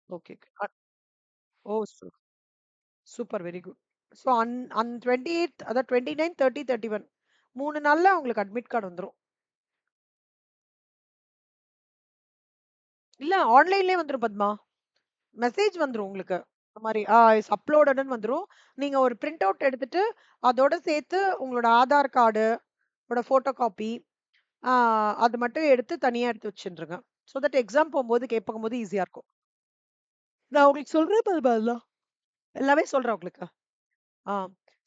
Okay. ஓ! Super very good. So and 28த் அதான் 29, 30, 31 3 நாள்ல உங்களுக்கு அட்மிட் கார்டு வந்துரும். இல்ல ஆன்லைன்லயே வந்துரும் பத்மா. மெசேஜ் வந்துரும் உங்களுக்கு. இந்த மாரி இஸ் அப்லோடட்ன்னு வந்துரும். நீங்க ஒரு பிரிண்ட் அவுட் எடுத்துட்டு, அதோட சேர்த்து உங்களோட ஆதார் கார்டு, உங்களோட ஃபோட்டோ காப்பி ஆ அது மட்டும் எடுத்து தனியா எடுத்து வச்சுருங்க. சோ தட் எக்ஸாம் போம்போது கேட்கும்போது ஈஸியா இருக்கும். நான் உங்களுக்கு சொல்றேன் பத்மா அதெல்லாம். எல்லாமே சொல்றேன் உங்களுக்கு. ஆ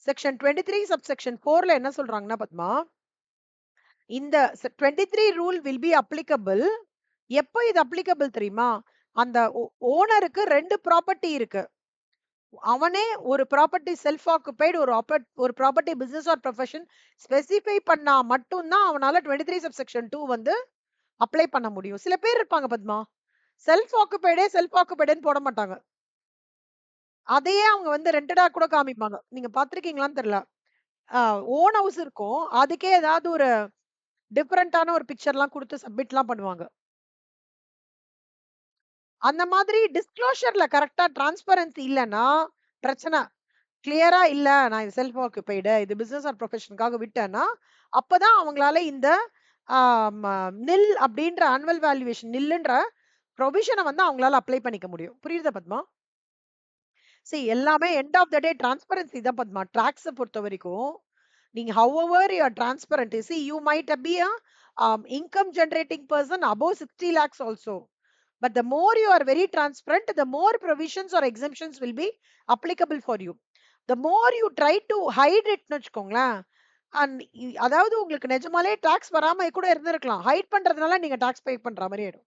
செக்ஷன் 23 சப்செக்ஷன் 4ல என்ன சொல்றாங்கன்னா பத்மா, இந்த 23 ரூல் வில் பி அப்ளிகபிள். எப்போ இது அப்ளிகபிள் தெரியுமா? அந்த ஓனருக்கு 2 ப்ராப்பர்ட்டி இருக்கு. அவனே ஒரு ப்ராப்பர்ட்டி செல்ஃப் ஆக்குபைடு ஒரு property business R profession specify பண்ணா மட்டும் தான் அவனால 23 சப்செக்ஷன் 2 வந்து அப்ளை பண்ண முடியும். சில பேர் இருப்பாங்க பத்மா. செல்ஃப் ஆக்குபைடுன்னு போட மாட்டாங்க. அதையே அவங்க வந்து ரென்டடா கூட காமிப்பாங்க. நீங்க பார்த்திருக்கீங்களான்னு தெரியல. ஆ ஓன் ஹவுஸ் இருக்கும். அதுக்கே ஏதாவது ஒரு டிஃபரண்டான ஒரு பிக்சர்லாம் குடுத்து சப்மிட்லாம் பண்ணுவாங்க. அந்த மாதிரி டிஸ்க்ளோஷர்ல கரெக்ட்டா டிரான்ஸ்பரன்சி இல்லன்னா பிரச்சனை. கிளியரா இல்ல நான் இது செல்ஃப் ஆக்குபைடு இது பிசினஸ் ஆர் ப்ரொஃபஷனுக்காக விட்டேன்னா, அப்பதான் அவங்களால இந்த ஆ ம நில் அப்படின்ற ஆனுவல் வேல்யூவேஷன் நில்லுன்ற புரோவிஷன வந்து அவங்களால அப்ளை பண்ணிக்க முடியும். புரியுதா பத்மா? எல்லாமே end of the day transparency தான் பத்மா. டாக்ஸ பொறுத்தவரைக்கும், நீங்க however you are transparent you might be a income generating person above 60 lakhs also. But the more you are very transparent, the more provisions or exemptions will be applicable for you. The more you try to hide it ன்னு வச்சுக்கோங்களேன். And அதாவது உங்களுக்கு நிஜமாலே tax வராம கூட இருந்திருக்கலாம். Height பண்றதுனால நீங்க டாக்ஸ் பே பண்ற மாரி ஆயிடும்.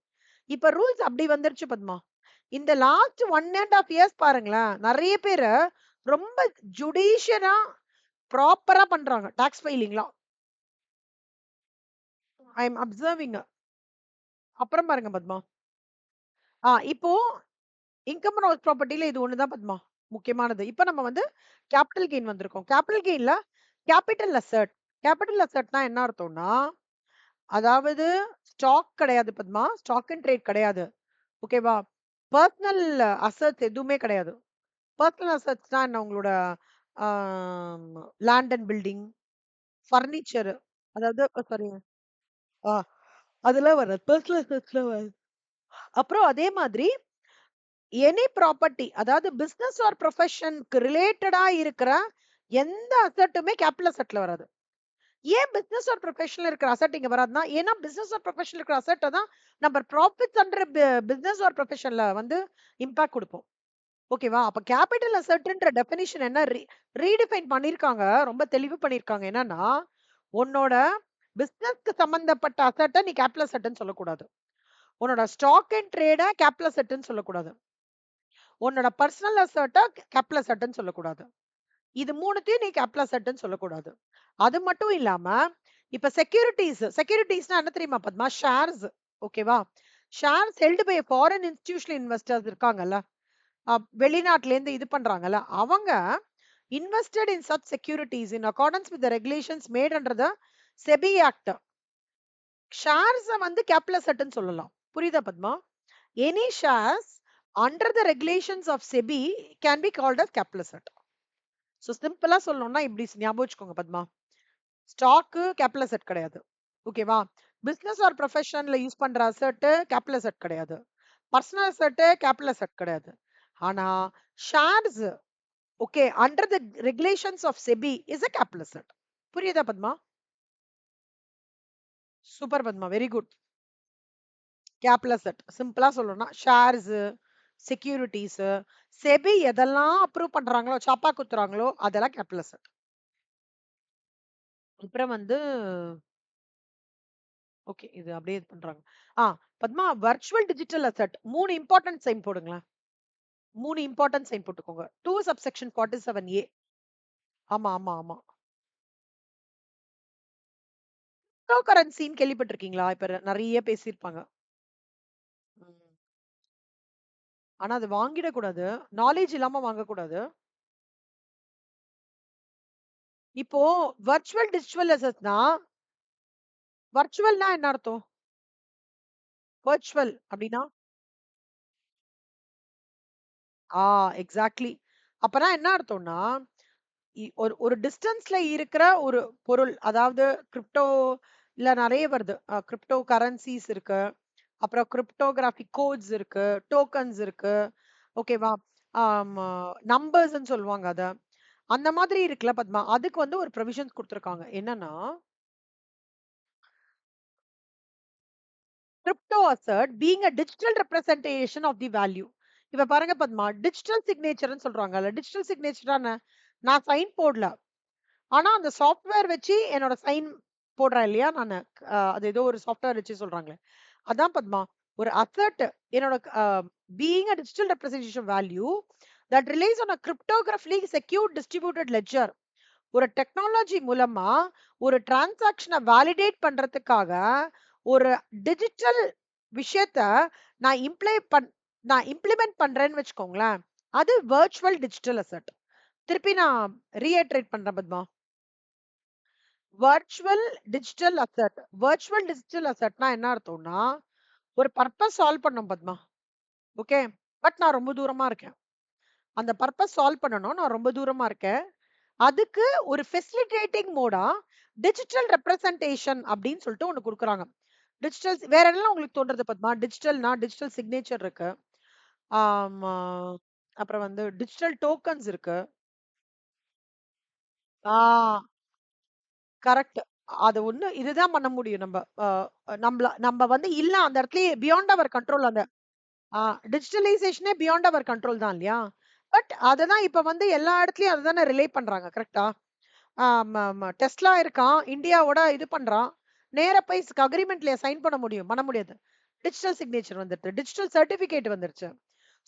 இப்ப ரூல்ஸ் அப்படி வந்துருச்சு பத்மா. இந்த லாஸ்ட் 1 1/2 இயர்ஸ் பாருங்களேன். நெறைய பேரு ரொம்ப ஜுடிஷியஸா ப்ராப்பரா பண்றாங்க. டாக்ஸ் ஃபைலிங்லாம். ஐ அம் அப்சர்விங். அப்புறம் பாருங்க பத்மா. இப்போ இன்கம் அண்ட் ஹவுஸ் ப்ராப்பர்ட்டில இது ஒண்ணு தான் பத்மா. முக்கியமானது. இப்ப நம்ம வந்து கேப்பிட்டல் கெயின் வந்திருக்கோம். கேப்பிட்டல் கெயின்ல கேப்பிட்டல் அசெட். கேப்பிட்டல் அசெட்னா என்ன அர்த்தம்னா, அதாவது ஸ்டாக் கிடையாது பத்மா. ஸ்டாக் அண்ட் ட்ரேட் கிடையாது. ஓகேவா? பெர்சனல் அசெட்ஸ் எதுவுமே கிடையாது. பெர்சனல் அசெட்ஸ்னா என்ன உங்களோட லேண்ட் அண்ட் பில்டிங், ஃபர்னிச்சர் அதாவது சாரி ஆ அதெல்லாம் வராது. பெர்சனல் அசெட்ஸ்லாம் வராது. அப்புறம் அதே மாதிரி எனி ப்ராப்பர்ட்டி அதாவது பிசினஸ் ஆர் ப்ரொஃபஷனுக்கு ரிலேட்டடா இருக்கிற எந்த அசெட்டுமே கேபிட்டல் அசெட்ல வராது. ஏன் பிசினஸ் ஆர் ப்ரொஃபஷன்ல இருக்கிற அசெட் இங்க வராதுன்னா, ஏன்னா பிசினஸ் ஆர் ப்ரொஃபஷன்ல இருக்கிற அசெட்ட தான் நம்ம ப்ராஃபிட்ஸ் அண்டர் பிசினஸ் ஆர் ப்ரொஃபஷன்ல வந்து இம்பாக்ட் குடுப்போம். ஓகேவா? அப்ப கேபிட்டல் அசெட்ன்ற டெஃபினிஷன் என்ன ரீடிஃபைன் பண்ணியிருக்காங்க. ரொம்ப தெளிவு பண்ணியிருக்காங்க. என்னன்னா, உன்னோட பிசினஸ்க்கு சம்பந்தப்பட்ட அசெட்ட நீ கேபிட்டல் அசெட்ன்னு சொல்லக்கூடாது. உன்னோட ஸ்டாக் அண்ட் ட்ரேட கேபிட்டல் அசெட்ன்னு சொல்லக்கூடாது. உன்னோட பர்சனல் அசெட்ட கேபிட்டல் அசெட்ன்னு சொல்லக்கூடாது. இது 3த்தையும் நீ கேபிட்டல் அசெட்ன்னு சொல்லக்கூடாது. அது மட்டும் இல்லாம, இப்ப செக்யூரிட்டீஸ்னா என்ன தெரியுமா பத்மா? ஷேர்ஸ். ஓகேவா? Shares held by foreign institutional investors இருக்காங்கல்ல. வெளிநாட்டுலேருந்து இது பண்றாங்கல்ல. அவங்க invested in such securities in accordance with the regulations made under the SEBI act. ஷேர்ஸ வந்து கேபிட்டல் அசெட்ன்னு சொல்லலாம். புரியுதா Padma? Any shares under the regulations of SEBI can be called as capital asset. சிம்பிளா சொல்லணும்னா இப்படி ஞாபகம் வச்சுக்கோங்க பத்மா. ஸ்டாக்கு கேபிட்டல் அசெட் கிடையாது. ஓகேவா? பிசினஸ் ஆர் ப்ரொஃபஷன்ல யூஸ் பண்ற அசெட் கேபிட்டல் அசெட் கிடையாது. பர்சனல் அசெட் கேபிட்டல் அசெட் கிடையாது. ஆனா shares okay under the regulations of SEBI is a capital asset. புரியுதா Padma? Super Padma. Very good. Capital asset. சிம்பிளா சொல்லணும்னா ஷேர்ஸ், செக்யூரிட்டீஸ், செபி எதெல்லாம் அப்ரூவ் பண்றாங்களோ, சாப்பா குத்துறாங்களோ அதெல்லாம் கேபிட்டல் அசெட். அப்புறம் வந்து ஓகே. இது அப்படியே இது பண்றாங்க. ஆ Padma virtual digital asset 3 important sign போடுங்களேன். 3 இம்பார்ட்டன்ட் சைன் போட்டுக்கோங்க. 2 சப்செக்ஷன் 47A. ஆமா, ஆமா, ஆமா. கிரிப்டோ கரன்சின்னு கேள்விப்பட்டிருக்கீங்களா? இப்ப நெறைய பேசியிருப்பாங்க. ம். ஆனா அது வாங்கிடக் கூடாது. நாலேட்ஜ் இல்லாம வாங்கக்கூடாது. இப்போ வர்ச்சுவல் டிஜிட்டல் அசெட்ஸ்னா வர்ச்சுவல்னா என்ன அர்த்தம்? வர்ச்சுவல் அப்படின்னா? ஆ எக்ஸாக்ட்லி. அப்பன்னா என்ன அர்த்தம்னா, ஒரு ஒரு டிஸ்டன்ஸ்ல இருக்கிற ஒரு பொருள், அதாவது கிரிப்டோல நெறைய வருது. கிரிப்டோ கரன்சிஸ் இருக்கு. அப்புறம் கிரிப்டோகிராஃபிக் கோட்ஸ் இருக்கு, டோக்கன்ஸ் இருக்கு. ஓகேவா? ஆமா. நம்பர்ஸ்ன்னு சொல்லுவாங்க அத. அந்த மாதிரி இருக்குல்ல பத்மா. அதுக்கு வந்து ஒரு ப்ரொவிஷன்ஸ் குடுத்துருக்காங்க. என்னன்னா, crypto asset being a digital representation of the value. இப்ப பாருங்க பத்மா, டிஜிட்டல் சிக்னேச்சர்ன்னு சொல்றாங்கல்ல. டிஜிட்டல் சிக்னேச்சர்னா என்ன? நான் சைன் போடல. ஆனா அந்த சாஃப்ட்வேர் வச்சு என்னோட சைன் போடுறேன் இல்லையா நானு. அது ஏதோ ஒரு சாஃப்ட்வேர் வச்சு சொல்றாங்களே. அதான் பத்மா. ஒரு அசெட் என்னோட being a digital representation value that relies on a cryptographically secured distributed ledger. ஒரு டெக்னாலஜி மூலமா ஒரு டிரான்சாக்ஷனை வேலிடேட் பண்றதுக்காக ஒரு டிஜிட்டல் விஷயத்த நான் நான் இம்ப்ளிமெண்ட் பண்றேன்னு வச்சுக்கோங்களேன். அது வர்ச்சுவல் டிஜிட்டல் அசெட். திருப்பி நான் ரீஎட்ரேட் பண்றேன் Padma. Virtual digital asset. Virtual digital அசெட்னா என்ன அர்த்தம்னா, ஒரு பர்ப்பஸ் சால்வ் பண்ணோம் பத்மா. ஓகே. பட் நான் ரொம்ப தூரமா இருக்கேன். அந்த பர்ப்பஸ் சால்வ் பண்ணணும். நான் ரொம்ப தூரமா இருக்கேன். அதுக்கு ஒரு ஃபெசிலிட்டேட்டிங் மோடா டிஜிட்டல் ரெப்ரசன்டேஷன் அப்படின்னு சொல்லிட்டு ஒண்ணு குடுக்குறாங்க. வேற என்னலாம் உங்களுக்கு தோன்றது பத்மா? டிஜிட்டல் சிக்னேச்சர் இருக்கு. ஆமா. அப்புறம் வந்து டிஜிட்டல் டோக்கன்ஸ் இருக்கு. ஆ கரெக்ட். அது ஒண்ணு இதுதான் பண்ண முடியும் நம்ப. அ நம்ப வந்து இல்ல அந்த இடத்துலயே பியாண்ட் அவர் கண்ட்ரோல் அந்த ஆ டிஜிட்டலைசேஷனே பியாண்ட் அவர் கண்ட்ரோல் தான் இல்லையா? பட் அததான் இப்ப வந்து எல்லா இடத்துலயும் அததானே ரிலே பண்றாங்க. கரெக்ட்டா? டெஸ்லா இருக்கான். இந்தியாவோட இது பண்றான். நேரா போய் அக்ரீமெண்ட்ல சைன் பண்ண முடியாது. டிஜிட்டல் சிக்னேச்சர் வந்துருச்சு. டிஜிட்டல் சர்டிபிகேட் வந்துருச்சு.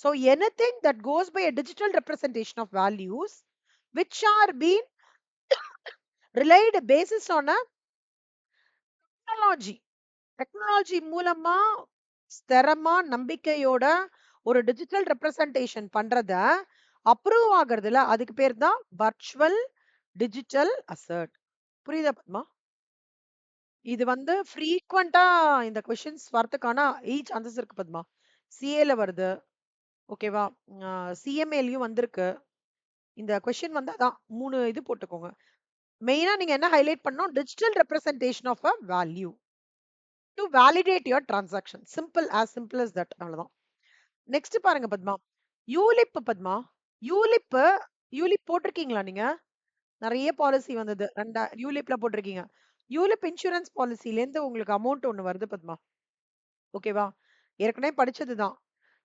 So anything that goes by a digital representation of values which are being relied basis on a technology. Technology மூலமா ஸ்திரமா நம்பிக்கையோட ஒரு டிஜிட்டல் ரெப்ரசன்டேஷன் பண்றத அப்ரூவ் ஆகுறதுல அதுக்கு பேர் தான் வர்ச்சுவல் டிஜிட்டல் அசெட். புரியுதா பத்மா? இது வந்து ஃப்ரீக்வென்ட்டா இந்த கொஸ்டின்ஸ் வரதுக்கான சான்சஸ் இருக்கு பத்மா. சிஏல வருது. ஓகேவா? சிஎம்ஏலயும் வந்திருக்கு. இந்த கொஸ்டின் வந்து அதான் 3 இது போட்டுக்கோங்க. மெயினா நீங்க என்ன ஹைலைட் பண்ணணும்? Digital representation of a value to validate your transaction. Simple as that. அவ்வளவுதான். நெக்ஸ்ட் பாருங்க Padma. ULIP Padma. ULIP ULIP போட்டிருக்கீங்களா நீங்க? நெறைய பாலிசி வந்தது. யூலிப்ல போட்டிருக்கீங்க. யூலிப் இன்சூரன்ஸ் பாலிசிலேருந்து உங்களுக்கு அமௌண்ட் ஒண்ணு வருது பத்மா. ஓகேவா? ஏற்கனவே படிச்சதுதான்.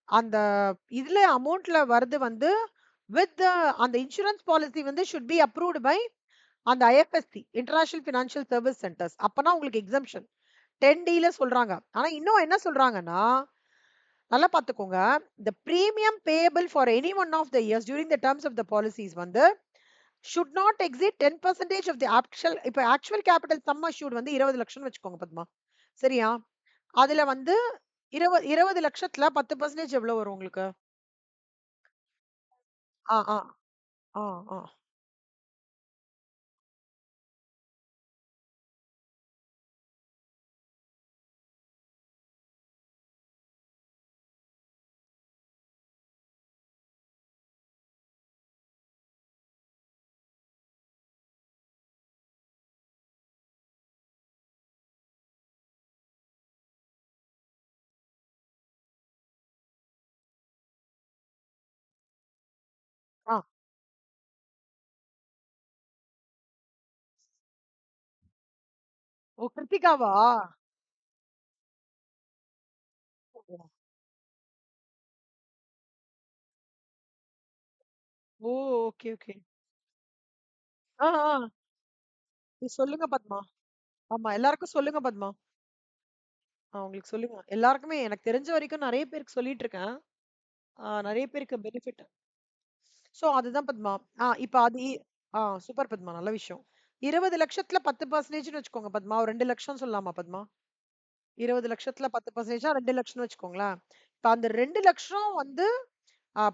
அந்த இதுல அமௌண்ட்ல வரது வந்து வித் அந்த இன்சூரன்ஸ் பாலிசி வந்து ஷுட் பி அப்ரூவ்ட் பை அந்த IFSC international financial service centres. அப்பனா உங்களுக்கு எக்ஸம்ஷன் 10Dல சொல்றாங்க. ஆனா இன்னும் என்ன சொல்றாங்கன்னா, நல்லா பார்த்துக்கோங்க. The premium payable for any one of the years during the terms of the policies வந்து should not exceed 10% of the இப்ப ஆக்சுவல் கேபிட்டல் சம் அஷ்யூர்ட் வந்து 20 லட்சம்னு வச்சுக்கோங்க பத்மா. சரியா? அதுல வந்து 20 லட்சத்துல 10% எவ்வளவு வரும் உங்களுக்கு? ஆ, ஆ, ஆ, ஆ. ஆ. ஓ! கிருத்திகாவா? ஓ! Okay, okay. ஆ, ஆ. சொல்லுங்க பத்மா. ஆமா, எல்லாருக்கும் சொல்லுங்க பத்மா. உங்களுக்கு சொல்லுங்க. எல்லாருக்குமே எனக்கு தெரிஞ்ச வரைக்கும் நெறைய பேருக்கு சொல்லிட்டு இருக்கேன். நெறைய பேருக்கு பெனிஃபிட். சோ அதுதான் பத்மா. இப்ப அது சூப்பர் பத்மா. நல்ல விஷயம். 20 லட்சத்துல 10%ன்னு வச்சுக்கோங்க பத்மா. ஒரு 2 லட்சம் சொல்லலாமா பத்மா? 20 லட்சத்துல 10% 2 லட்சம்னு வச்சுக்கோங்களேன். இப்ப அந்த 2 லட்சம் வந்து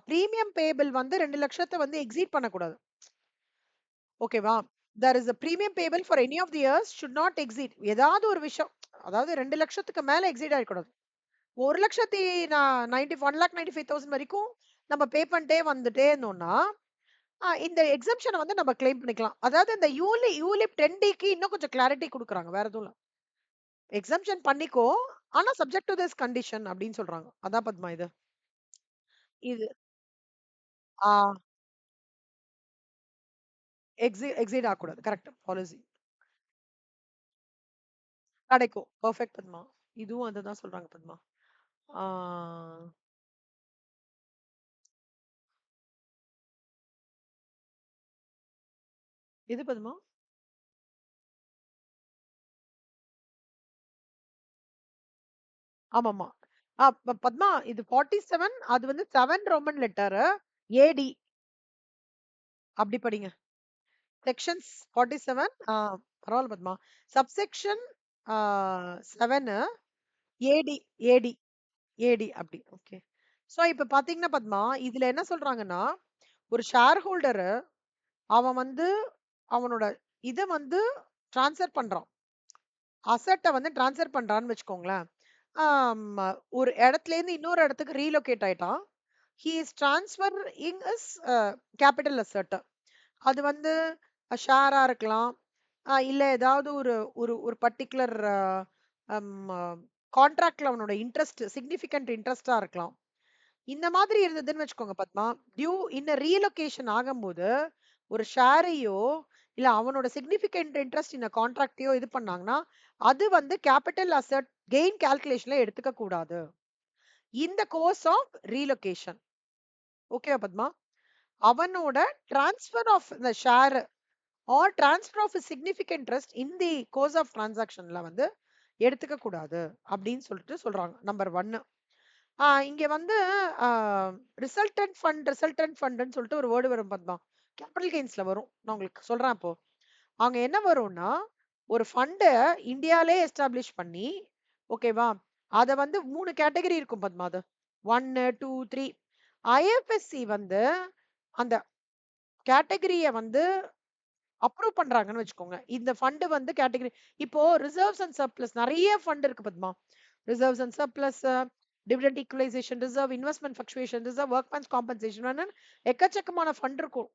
பிரீமியம் பேயபிள் வந்து 2 லட்சத்த வந்து எக்ஸீட் பண்ணக்கூடாது. ஓகேவா? There is a premium payable for any of the years should not exceed. ஏதாவது ஒரு விஷயம். அதாவது 2 லட்சத்துக்கு மேல எக்ஸீட் ஆயிடக்கூடாது. 1,90,000 1,95,000 வரைக்கும் நம்ம பே பண்ணிட்டே வந்துட்டே இருந்தோம்னா, இந்த எக்ஸம்ஷன வந்து நம்ம கிளைம் பண்ணிக்கலாம். அதாவது இந்த யூலிப் 10Dக்கு இன்னும் கொஞ்சம் கிளாரிட்டி குடுக்குறாங்க. வேற எதுவும் இல்ல. எக்ஸம்ஷன் பண்ணிக்கோ. ஆனா சப்ஜெக்ட் டூ திஸ் கண்டிஷன் அப்படின்னு சொல்றாங்க. அதான் பத்மா இது. இது ஆ எக்ஸீட் ஆகக்கூடாது. கரெக்ட். பாலிசி கிடைக்கும். பெர்ஃபெக்ட் பத்மா. இதுவும் அததான் சொல்றாங்க பத்மா. ஆ எது பத்மா? ஆமாமா. பத்மா இது 47 அது வந்து 7 ரோமன் லெட்டரு ஏடி அப்படி படிங்க. செக்ஷன்ஸ் 47 பரவால்ல பத்மா. சப்செக்ஷன் ஆ 7 ஏடி ஏடி ஏடி அப்படி. ஓகே. சோ இப்ப பாத்தீங்கன்னா பத்மா, இதுல என்ன சொல்றாங்கன்னா, ஒரு ஷேர் ஹோல்டரு அவன் வந்து அவனோட இத வந்து ட்ரான்ஸ்ஃபர் பண்றான். அசெட்ட வந்து ட்ரான்ஸ்ஃபர் பண்றான்னு வச்சுக்கோங்களேன். ஆம், ஒரு இடத்துலேருந்து இன்னொரு இடத்துக்கு ரீலொகேட் ஆயிட்டான். He is transferring is capital asset. அது வந்து ஷேரா இருக்கலாம். இல்ல ஏதாவது ஒரு ஒரு ஒரு பர்ட்டிகுலர் கான்ட்ராக்ட்ல அவனோட இன்ட்ரெஸ்ட் சிக்னிஃபிகன்ட் இன்ட்ரெஸ்டா இருக்கலாம். இந்த மாதிரி இருந்ததுன்னு வச்சுக்கோங்க பத்மா, ரீலொகேஷன் ஆகும்போது ஒரு ஷேரையோ இல்ல அவனோட சிக்னிஃபிகன்ட் இன்ட்ரெஸ்ட் இந்த கான்ட்ராக்டையோ இது பண்ணாங்கன்னா, அது வந்து கேபிட்டல் அசெட் கெயின் கால்குலேஷன்ல எடுத்துக்க கூடாது. இந்த கோர்ஸ் ஆஃப் ரீலொகேஷன். ஓகேவா பத்மா? அவனோட transfer of the share or transfer of significant interest in the course of டிரான்சாக்ஷன்ல வந்து எடுத்துக்க கூடாது அப்படின்னு சொல்லிட்டு சொல்றாங்க. நம்பர் 1. இங்க வந்து ஆ ரிசல்டன்ட் ஃபண்ட்ன்னு சொல்லிட்டு ஒரு வேர்ட் வரும் பத்மா. கேபிட்டல் கெயின்ஸ்ல வரும். நான் உங்களுக்கு சொல்றேன் அப்போ. அங்க என்ன வரும்னா, ஒரு ஃபண்ட இந்தியாலே எஸ்டாப்ளிஷ் பண்ணி, ஓகேவா? அத வந்து 3 கேட்டகரி இருக்கும் பத்மா அது. 1, 2, 3. ஐஎஃப்எஸ்சி வந்து அந்த கேட்டகரிய வந்து அப்ரூவ் பண்றாங்கன்னு வச்சுக்கோங்க. இந்த ஃபண்ட் வந்து கேட்டகரி இப்போ ரிசர்வ்ஸ் அண்ட் சர்ப்ளஸ் நெறைய ஃபண்ட் இருக்கு Padma. Reserves and surplus, dividend equalisation reserve, investment fluctuation reserve, workmen's compensation எக்கச்சக்கமான ஃபண்ட் இருக்கும்.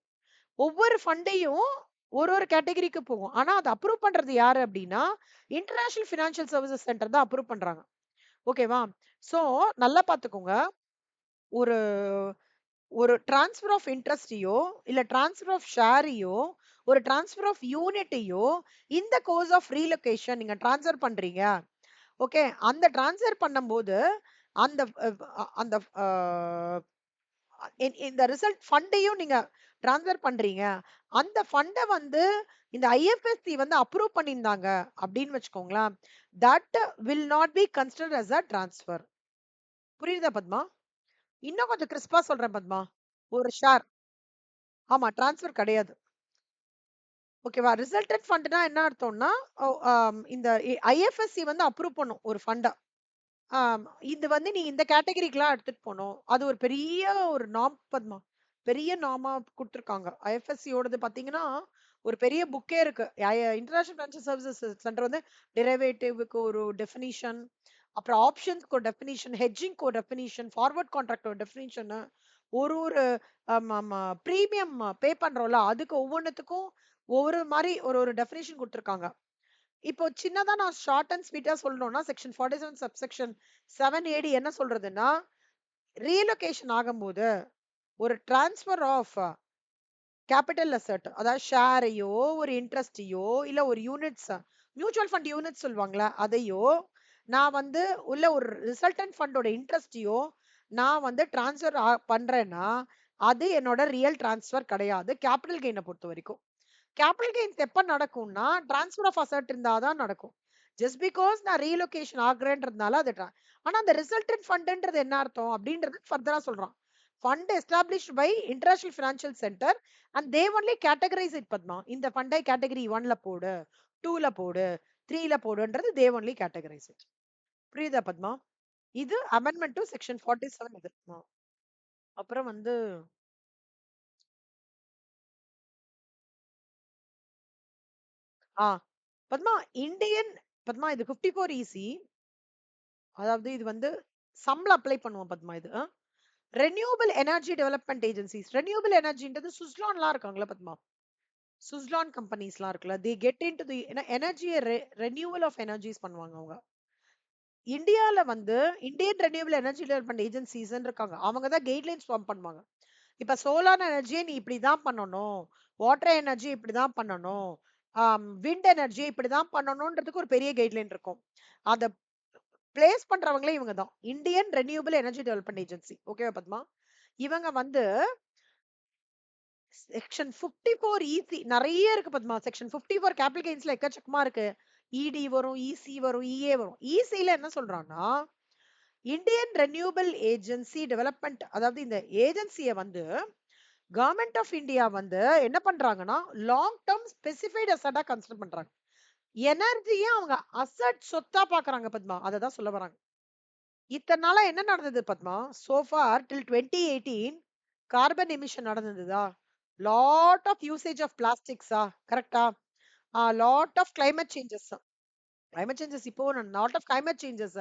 ஒவ்வொரு ஃபண்டையும் ஒரு கேட்டகரிக்கு போகும். ஆனா அத அப்ரூவ் பண்றது யாரு அப்டின்னா, இன்டர்நேஷனல் பினான்சியல் சர்வீசஸ் சென்டர் தான் அப்ரூவ் பண்றாங்க. ஓகேவா? சோ நல்லா பாத்துக்கோங்க. ஒரு ஒரு ட்ரான்ஸ்ஃபர் ஆஃப் இன்ட்ரெஸ்ட்டையோ, இல்ல ட்ரான்ஸ்ஃபர் ஆஃப் ஷேரையோ, ஒரு ட்ரான்ஸ்ஃபர் ஆஃப் யூனிட்டையோ, இந்த கோர்ஸ் ஆஃப் ரீலொகேஷன் நீங்க ட்ரான்ஸ்ஃபர் பண்றீங்க. ஓகே. அந்த ட்ரான்ஸ்ஃபர் பண்ணும்போது, அந்த அந்த அ இந்த ரிசல்ட் ஃபண்டையும் நீங்க ட்ரான்ஸ்ஃபர் பண்றீங்க. அந்த ஃபண்ட வந்து இந்த ஐஎஃப்எஸ்சி வந்து அப்ரூவ் பண்ணியிருந்தாங்க அப்படின்னு வச்சுக்கோங்களேன். That will not be considered as a transfer. புரியுதா பத்மா? இன்னும் கொஞ்சம் கிறிஸ்பா சொல்றேன் பத்மா. ஒரு ஷேர் ஆமா ட்ரான்ஸ்ஃபர் கிடையாது. ஓகேவா? ரிசல்டன்ட் ஃபண்ட்னா என்ன அர்த்தம்னா, இந்த ஐஎஃப்எஸ்சி வந்து அப்ரூவ் பண்ணும் ஒரு ஃபண்ட. ஆம். இது வந்து நீ இந்த கேட்டகரிக்குலாம் எடுத்துட்டு போணும். அது ஒரு பெரிய ஒரு நார்ம் பத்மா. பெரிய நார்மா குடுத்துருக்காங்க. ஐஎஃப்எஸ்சியோடது பார்த்தீங்கன்னா, ஒரு பெரிய புக்கே இருக்கு. இன்டர்நேஷனல் ஃபினான்ஷியல் சர்வீசஸ் சென்டர் வந்து டெரிவேட்டிவ்க்கு ஒரு டெஃபினிஷன், அப்புறம் ஆப்ஷன்ஸ்க்கு ஒரு டெஃபினிஷன், ஹெட்ஜிங்க்கு ஒரு டெஃபினிஷன், ஃபார்வர்ட் கான்ட்ராக்ட் ஒரு டெஃபினிஷனு, ஒரு ஒரு ஆமாமா பிரீமியம் பே பண்றோம்ல, அதுக்கு ஒவ்வொன்னுத்துக்கும் ஒவ்வொரு மாரி ஒரு ஒரு டெஃபினிஷன் குடுத்துருக்காங்க. இப்போ சின்னதா நான் ஷார்ட் அண்ட் ஸ்வீட்டா சொல்லணும்னா, செக்ஷன் 47 சப்செக்ஷன் 7 ஏடி என்ன சொல்றதுன்னா, ரீலொகேஷன் ஆகும்போது, ஒரு டிரான்ஸ்ஃபர் ஆஃப் கேபிட்டல் அசெட் அதாவது ஷேரையோ, ஒரு இன்ட்ரெஸ்ட்டையோ, இல்ல ஒரு யூனிட்ஸ் மியூச்சுவல் ஃபண்ட் யூனிட்ஸ் சொல்லுவாங்கல்ல, அதையோ நான் வந்து உள்ள ஒரு ரிசல்டன்ட் ஃபண்டோட இன்ட்ரெஸ்ட்டையோ நான் வந்து ட்ரான்ஸ்ஃபர் பண்றேன்னா, அது என்னோட ரியல் ட்ரான்ஸ்ஃபர் கிடையாது. கேபிட்டல் கெயின பொறுத்தவரைக்கும். கேபிட்டல் கெயின்ஸ் எப்ப நடக்கும்னா, ட்ரான்ஸ்ஃபர் ஆஃப் அசெட் இருந்தா தான் நடக்கும். ஜஸ்ட் பிகாஸ் நான் ரீலொகேஷன் ஆகுறேன்றதுனால அது ஆனா அந்த ரிசல்டன்ட் ஃபண்ட்ன்றது என்ன அர்த்தம் அப்படின்றது ஃபர்தரா சொல்றான். Fund established by international financial center and they only categorize it Padma. இந்த ஃபண்டை கேட்டகரி 1ல போடு, 2ல போடு, 3ல போடுன்றது தே ஒன்லி கேட்டகரைஸ் இட். புரியுதா பத்மா? இது அமெண்ட்மென்ட் டு செக்ஷன் 47 இது. அப்புறம் வந்து ஆ பத்மா இந்தியன் பத்மா இது 54 ஈசி. அதாவது இது வந்து சம்ல அப்ளை பண்ணுவோம் பத்மா இது. Renewable energy development agencies. Renewable எனர்ஜின்றது சுஸ்லான்லாம் இருக்காங்கல்ல பத்மா. சுஸ்லான் கம்பெனிஸ்லாம் இருக்குல்ல. தே கெட் இன்டு தி எனர்ஜிய ரெனியூவல் ஆஃப் எனர்ஜிஸ் பண்ணுவாங்க அவங்க. இந்தியால வந்து இந்தியன் ரெனியூவபிள் எனர்ஜி டெவலப்மெண்ட் ஏஜென்சிஸ்ன்னு இருக்காங்க. அவங்க தான் கைட்லைன்ஸ் ஃபார்ம் பண்ணுவாங்க. இப்ப சோலார் எனர்ஜிய நீ இப்படிதான் பண்ணணும். வாட்டர் எனர்ஜி இப்படிதான் பண்ணணும். விண்ட் எனர்ஜி இப்படிதான் பண்ணணும்ன்றதுக்கு ஒரு பெரிய கைட்லைன் இருக்கும். அத பிளேஸ் பண்றவங்களே இவங்க தான். Indian renewable energy development agency. ஓகேவா பத்மா? இவங்க வந்து செக்ஷன் 54 இசி நெறைய இருக்கு பத்மா. செக்ஷன் 54 கேபிட்டல் கெய்ன்ஸ்ல எக்கச்சக்கமா இருக்கு. இடி வரும், இசி வரும், இஏ வரும். இசில என்ன சொல்றான்னா, இந்தியன் ரெனியூவபிள் ஏஜென்சி டெவலப்மெண்ட் அதாவது இந்த ஏஜென்சிய வந்து கவர்மெண்ட் ஆஃப் இந்தியா வந்து என்ன பண்றாங்கன்னா, லாங் டெர்ம் ஸ்பெசிஃபைட் அசெட்டா கன்சிடர் பண்றாங்க. எனர்ஜிய அவங்க அசெட் சொத்தா பாக்குறாங்க பத்மா. அததான் சொல்ல வராங்க. இத்தன நாளா என்ன நடந்தது Padma? So far till 2018 carbon emission நடந்ததா? லாட் ஆஃப் யூசேஜ் ஆஃப் பிளாஸ்டிக்ஸா? கரெக்ட்டா? Lot of climate changes. Climate changes இப்போ லாட் ஆஃப் கிளைமேட் சேஞ்சஸ்.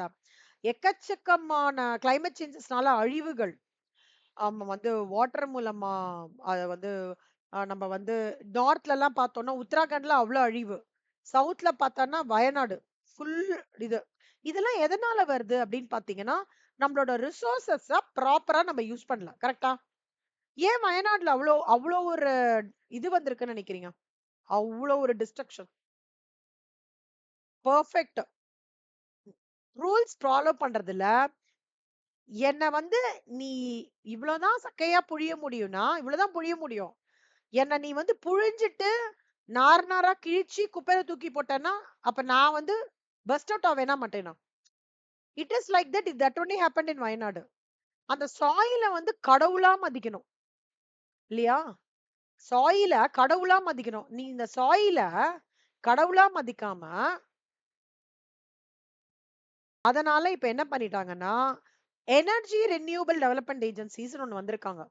எக்கச்சக்கமான கிளைமேட் சேஞ்சஸ்னால அழிவுகள். ஆமா வந்து வாட்டர் மூலமா அத வந்து நம்ம வந்து நார்த்லலாம் பார்த்தோம்னா, உத்தராகண்ட்ல அவ்ளோ அழிவு. சவுத்ல பார்த்தோம்னா வயநாடு. ஃபுல் இது. இதெல்லாம் எதனால வருது அப்படின்னு பார்த்தீங்கன்னா, நம்மளோட ரிசோர்ஸஸ ப்ராப்பரா நம்ம யூஸ் பண்ணல. கரெக்ட்டா? ஏன் வயநாடுல அவ்ளோ அவ்ளோ ஒரு இது வந்திருக்குன்னு நினைக்கிறீங்க? அவ்ளோ ஒரு டிஸ்ட்ரக்ஷன். பெர்ஃபெக்ட். ரூல்ஸ் ஃபாலோ பண்றதுல என்ன வந்து நீ இவ்வளவுதான் சக்கையா புழிய முடியும்னா, இவ்வளவுதான் புழிய முடியும். என்ன நீ வந்து புழிஞ்சிட்டு நார் நாரா கிழிச்சு குப்பையில தூக்கி போட்டேன்னா, அப்ப நான் வந்து பர்ஸ்ட் அவுட் ஆவேனா மாட்டேனா? It is like that that only happened in Wayanad. அந்த சாயில வந்து கடவுளா மதிக்கணும். இல்லையா? சாயில கடவுளா மதிக்கணும். நீ இந்த சாயில கடவுளா மதிக்காம, அதனால இப்ப என்ன பண்ணிட்டாங்கன்னா, எனர்ஜி ரினியூவபிள் டெவலப்மென்ட் ஏஜென்சிஸ்ன்னு ஒண்ணு வந்திருக்காங்க.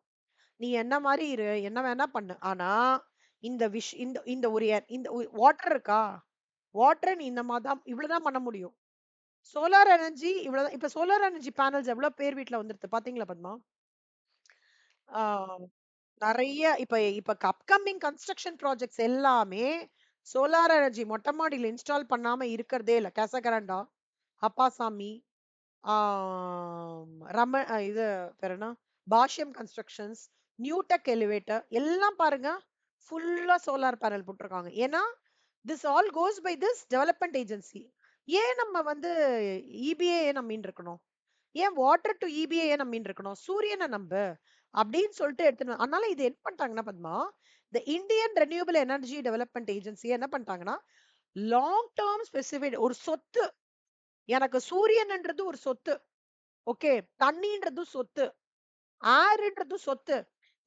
நீ என்ன மாரி இரு, என்ன வேணா பண்ணு. ஆனா, இந்த இந்த இந்த ஒரு இந்த வாட்டர் இருக்கா? வாட்டர நீ இந்த மாரி தான் இவ்வளவு தான் பண்ண முடியும். சோலார் எனர்ஜி இவ்வளவுதான். இப்ப சோலார் எனர்ஜி பேனல்ஸ் எவ்வளவு பேர் வீட்ல வந்துருது பாத்தீங்களா பத்மா? ஆ நெறைய இப்ப இப்ப அப்கமிங் கன்ஸ்ட்ரக்ஷன் ப்ராஜெக்ட்ஸ் எல்லாமே சோலார் எனர்ஜி மொட்டை மாடியில இன்ஸ்டால் பண்ணாம இருக்கிறதே இல்ல. கசகரண்டா, அப்பாசாமி, இது பேர் என்ன? பாஷ்யம் கன்ஸ்ட்ரக்ஷன்ஸ், நியூடெக் எலிவேட்டர் எல்லாம் பாருங்க ஃபுல்லா சோலார் பேனல் போட்டிருக்காங்க. ஏன்னா this all goes by this development agency. ஏன் நம்ம வந்து இபிஏ நம்பின்னு இருக்கணும்? ஏன் வாட்டர் டு இபிஏ நம்பின்னு இருக்கணும்? சூரியனை நம்பு அப்படின்னு சொல்லிட்டு எடுத்துட்டு அதனால இது என்ன பண்ணிட்டாங்கன்னா பத்மா, இந்த Indian renewable energy development agency என்ன பண்ணிட்டாங்கன்னா, லாங் டேர்ம் ஸ்பெசிஃபைட் ஒரு சொத்து. எனக்கு சூரியன்ன்றது ஒரு சொத்து. ஓகே. தண்ணீன்றது சொத்து. ஏர்ன்றது சொத்து.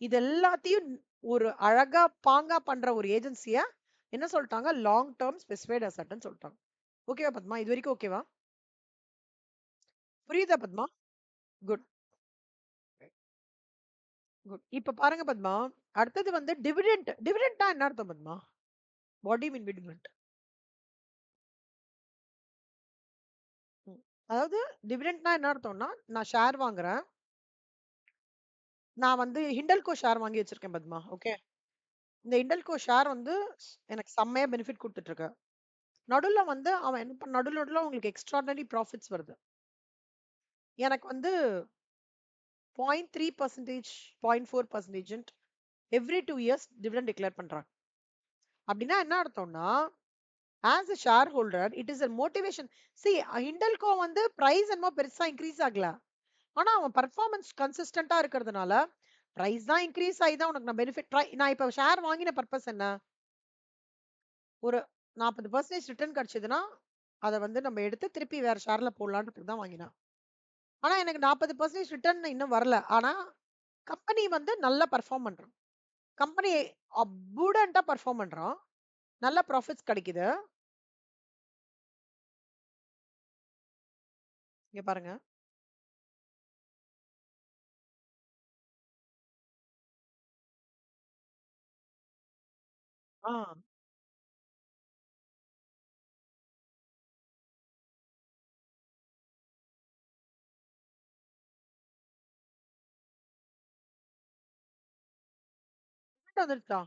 இது எல்லாத்தையும் ஒரு அழகா பாங்கா பண்ற ஒரு ஏஜென்சிய என்ன சொல்ட்டாங்க? லாங் டெர்ம் ஸ்பெசிஃபைட் அசெட்ன்னு சொல்ட்டாங்க. ஓகேவா பத்மா? இதுவரைக்கும் ஓகேவா? புரியுதா பத்மா? Good, good. இப்ப பாருங்க பத்மா, அடுத்தது வந்து டிவிடெண்ட். டிவிடெண்ட்னா என்ன அர்த்தம் Padma? What do you mean by dividend? ம். அதாவது டிவிடெண்ட்னா என்ன அர்த்தம்னா, நான் ஷேர் வாங்குறேன். நான் வந்து ஹிண்டல்கோ ஷேர் வாங்கி வச்சிருக்கேன் பத்மா. ஓகே. இந்த ஹிண்டல்கோ ஷேர் வந்து எனக்கு செம்மையா பெனிஃபிட் குடுத்துட்டு இருக்கு. நடுவுல வந்து அவன் என்ன நடுவுல நடுவுல உங்களுக்கு எக்ஸ்ட்ரார்டினரி ப்ராஃபிட்ஸ் வருது. எனக்கு வந்து 0.3% 0.4% எவ்ரி 2 இயர்ஸ் டிவிடெண்ட் டிக்ளேர் பண்றாங்க. அப்படின்னா என்ன அர்த்தம்னா, as a share holder it is a motivation. C Hindalco வந்து பிரைஸ் என்னமோ பெருசா இன்கிரீஸ் ஆகல. ஆனா அவன் பெர்ஃபார்மன்ஸ் கன்சிஸ்டன்ட்டா இருக்கிறதுனால, பிரைஸ் தான் இன்கிரீஸ் ஆயி தான் உனக்கு நான் பெனிஃபிட் நான் இப்ப ஷேர் வாங்கின பர்ப்பஸ் என்ன? ஒரு 40% ரிட்டர்ன் கிடைச்சதுன்னா, அத வந்து நம்ம எடுத்து திருப்பி வேற ஷேர்ல போடலான்றதுக்கு தான் வாங்கினேன். ஆனா எனக்கு 40% ரிட்டர்ன் இன்னும் வரல. ஆனா கம்பெனி வந்து நல்லா பெர்ஃபார்ம் பண்றான். கம்பெனி அப்புடன்ட்டா பெர்ஃபார்ம் பண்றான். நல்ல ப்ராஃபிட்ஸ் கிடைக்குது. இங்க பாருங்க. ஆ. கரெக்ட்டா வந்துருச்சா?